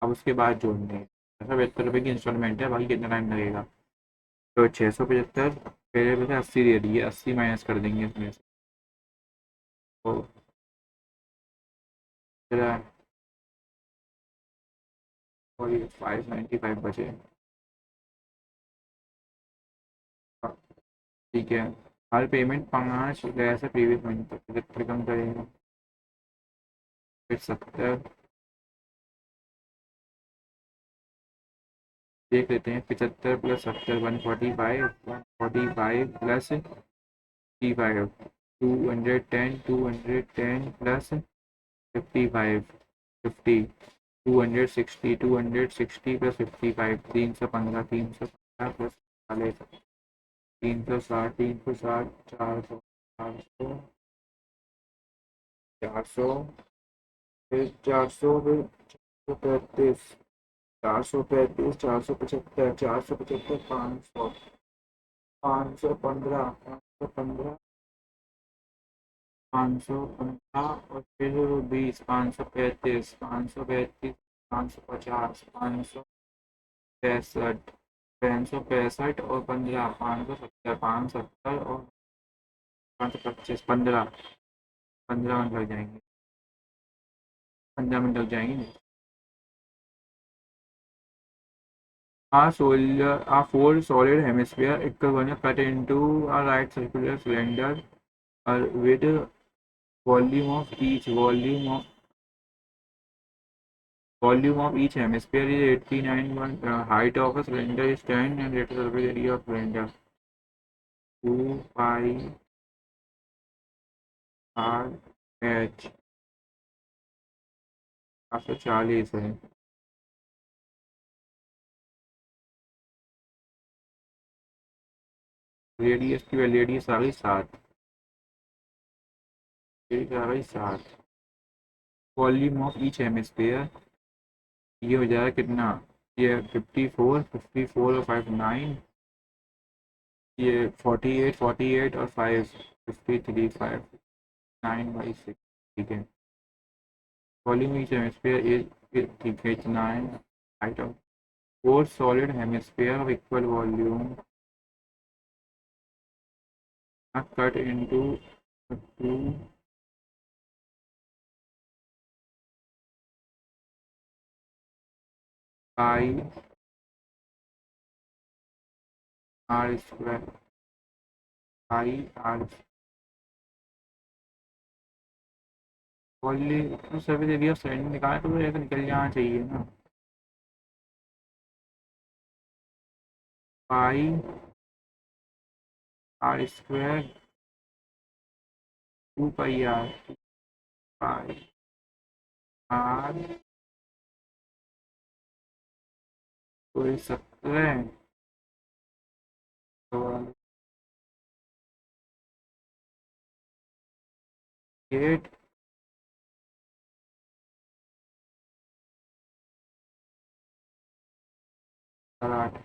अब उसके बाद जोड़ने हैं। 675 रुपये की इंस्टॉलमेंट है, बाकी कितना टाइम लगेगा? तो 675 पहले में से 80 दे दिए, 80 माइनस कर देंगे इसमें से, तो फिर और ये 595 बचे, ठीक है। हर पेमेंट 5 गया से प्रीवियस महीने तक 75 कम करेंगे, फिर 70, देख लेते हैं 75 plus 70 145, 145 plus 55, 210, 210 plus 55, 50, 260 plus 55, 315, 315 plus 40, 360, 360, 400, 400, 400, फिर 400, फिर 435, 435, 475, 475, 500, 515, 515, 515 और फिर 20, 535, 535, 550, 565, 565 और 15, 570, 570 और 525, 15 मिनट लग जाएंगे, 15 मिनट लग जाएंगे। Four solid hemisphere equal one cut into a right circular cylinder with volume of each volume of each hemisphere is 89 one height of a cylinder is 10 and rate surface area of cylinder 2 pi r h 440 है। Radius की radius आ गई 7, radius आ गई 7। Volume of each hemisphere ये हो जाएगा कितना, ये 54 और 5 9, ये 48 और 5 53 5 9/6, ठीक है। वॉल्यूम ईच हेमिस्फेयर इज ठीक है इतना है। Height of four solid hemisphere of equal volume cut into 2 pi R square, pi R volume surface area cylinder निकाले तो ये तो निकल जाना चाहिए ना, pi R square 2 pi R, pi R तो 17 तो 8 और 8,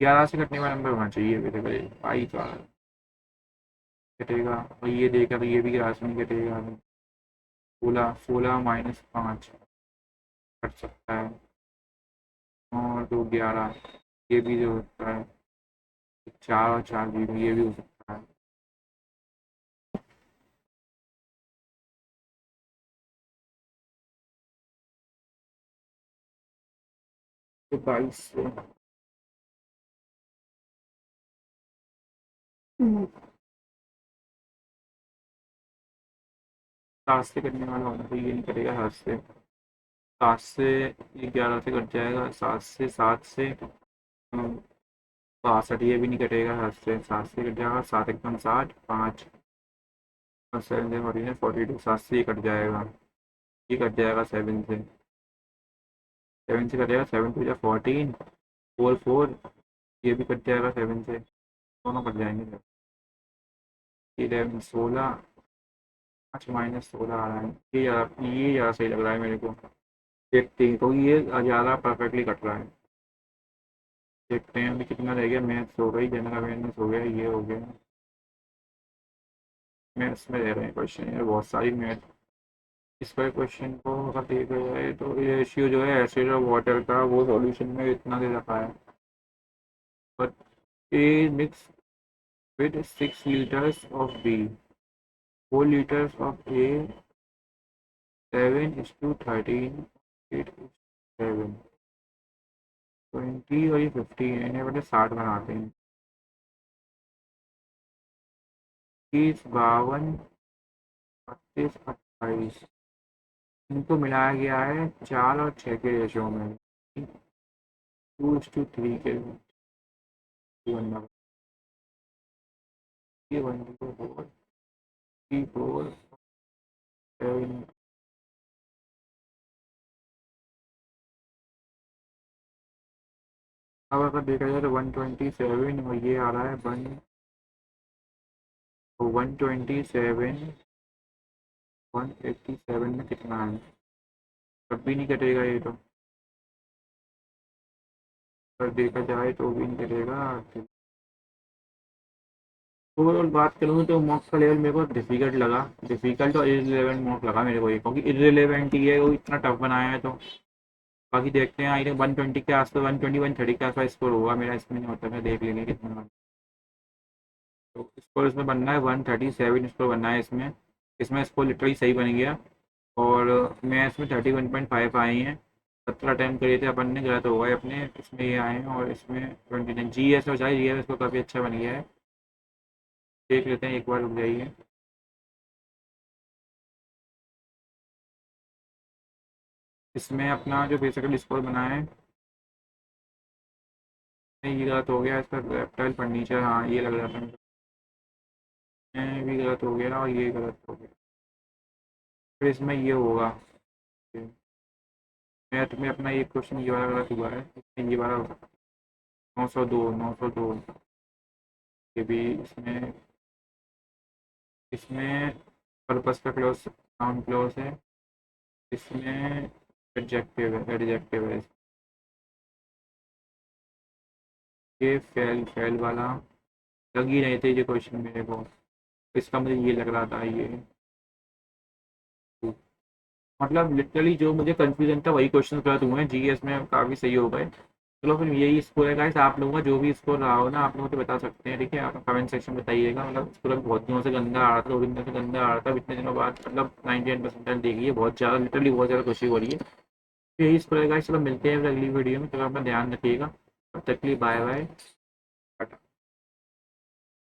11 से कटने वाला नंबर होना चाहिए अभी तक, पाई तो कटेगा और ये देखा तो ये भी 11 से नहीं कटेगा। 16 -5 कट सकता है और 2 11, ये भी जो होता है 4 और 4 भी ये भी हो सकता है। तो 22 से 7 से कटने वाला होना तो ये नहीं कटेगा 7 से, 7 से ये 11 से कट जाएगा, 7 से 62, ये भी नहीं कटेगा 7 से कट जाएगा, 7 एकदम 60, 5 और 7 से 42, 7 से ये कट जाएगा, ये कट जाएगा 7 से, 7 से कट जाएगा, 7 टू या 14, 4 ये भी कट जाएगा 7 से, दोनों कट जाएंगे। 11 16, 5 -16 आ रहा है, ये ज़्यादा सही लग रहा है मेरे को। देखते हैं तो ये ज़्यादा परफेक्टली कट रहा है। देखते हैं अभी कितना रह गया, मैथ्स हो गई, जनरल अवेयरनेस हो गया, ये हो गया, मैथ्स में रह रहे हैं क्वेश्चन यार बहुत सारी मैथ। इस पर क्वेश्चन को अगर देखा जाए तो रेशियो जो है एसिड और वाटर का वो सॉल्यूशन में इतना दे रखा है, but A mix with 6 liters of B, 4 liters of A, 7:13, 8:7, 20 और ये 15, इन्हें बड़े 60 बनाते हैं। 30 52 32 28, इनको मिलाया गया है 4 और 6 के रेशो में, 2:3 के बनना, ये 1:4 3 4 7। अब अगर देखा जाए तो 127 और ये आ रहा है 127, 187 में कितना है, तब भी नहीं कटेगा ये तो, अगर देखा जाए तो भी नहीं कटेगा। ओवरऑल बात करूँ तो मॉक्स का लेवल मेरे को डिफिकल्ट लगा, डिफिकल्ट और इररिलेवेंट मॉक लगा मेरे को ये, क्योंकि इररिलेवेंट ही है, वो इतना टफ बनाया है। तो बाकी देखते हैं, आई थिंक 120 के आसपास, 120 130 के आसपास स्कोर होगा मेरा, इसमें नहीं होता, मैं देख लेंगे कितना होगा। तो स्कोर इसमें बनना है 137 स्कोर बनना है इसमें। इसमें स्कोर लिटरली सही बन गया। और मैं इसमें 31.5 आए हैं। 17 अटैम्प्ट करे थे अपन ने, गलत हो गए अपने, इसमें ये आए हैं। और इसमें 29 जी एस हो जाए, जी एस को काफ़ी अच्छा बन गया है। देख लेते हैं, एक बार रुक जाइए। इसमें अपना जो बेसिकली स्कोर बना है, ये गलत हो गया, इस पर रेप्टाइल फर्नीचर, हाँ ये लग रहा था मुझे। ये भी गलत हो गया और ये गलत हो गया। फिर इसमें ये होगा, मैथ में अपना ये क्वेश्चन ये वाला गलत हुआ है, इसमें ये वाला 902 902। ये भी इसमें, इसमें पर्पस का क्लोज, नाउन क्लोज है। इसमें एडजेक्टिव है, एडजेक्टिव है। ये फेल फेल वाला लग ही रहे थे ये क्वेश्चन मेरे को, इसका मुझे ये लग रहा था ये, मतलब लिटरली जो मुझे कंफ्यूजन था वही क्वेश्चन गलत हुए हैं, जीएस में काफ़ी सही हो गए। चलो फिर यही स्कोर है गाइस, आप लोगों का जो भी स्कोर रहा हो ना, आप लोग मुझे बता सकते हैं, ठीक है, आप कमेंट सेक्शन में बताइएगा। मतलब स्कोर बहुत दिनों से गंदा आ रहा था, 2 दिन से गंदा आ रहा था, इतने दिनों बाद मतलब 98% देखिए, बहुत ज़्यादा, लिटरली बहुत ज़्यादा खुशी हो रही है। तो यही स्कोर है गाइस, चलो मिलते हैं फिर अगली वीडियो में, तो अपना ध्यान रखिएगा। तब तक के लिए बाय बाय।